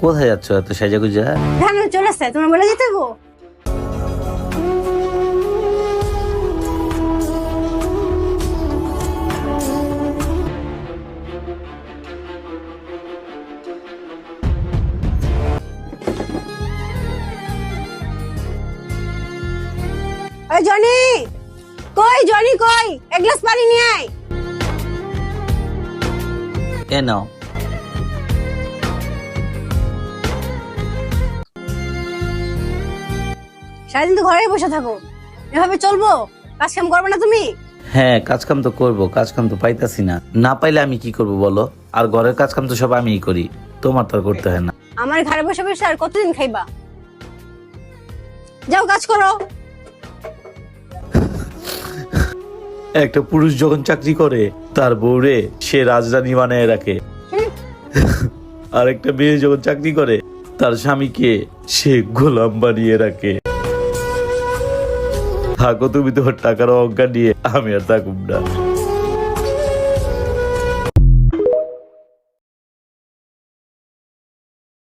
কোথায় যাচ্ছ এত সাজা গুজা? ধান চলে আসছে, তোমার বলে যেতে গো। ওই জনি কই এক গ্লাস পানি নিয়ে আয়। এ নাও। সারাদিন তো ঘরেই বসে থাকো, এভাবে চলবো? কাজ কাম করবে না তুমি? হ্যাঁ, কাজ কাম তো করবো, কাজ কাম তো পাইতাছি না। না পাইলে আমি কি করব বলো? আর ঘরের কাজ কাম তো সব আমিই করি, তোমার তো আর করতে হয় না। আমার ঘরে বসে বসে আর কতদিন খাইবা? যাও কাজ করো। একটা পুরুষ যখন চাকরি করে তার বউরে সে রাজরানী বানায় রাখে, আর একটা মেয়ে যখন চাকরি করে তার স্বামীকে সে গোলাম বানিয়ে রাখে। থাকো তুমি তোমার টাকার অহংকার নিয়ে, আমি আর থাকুম না।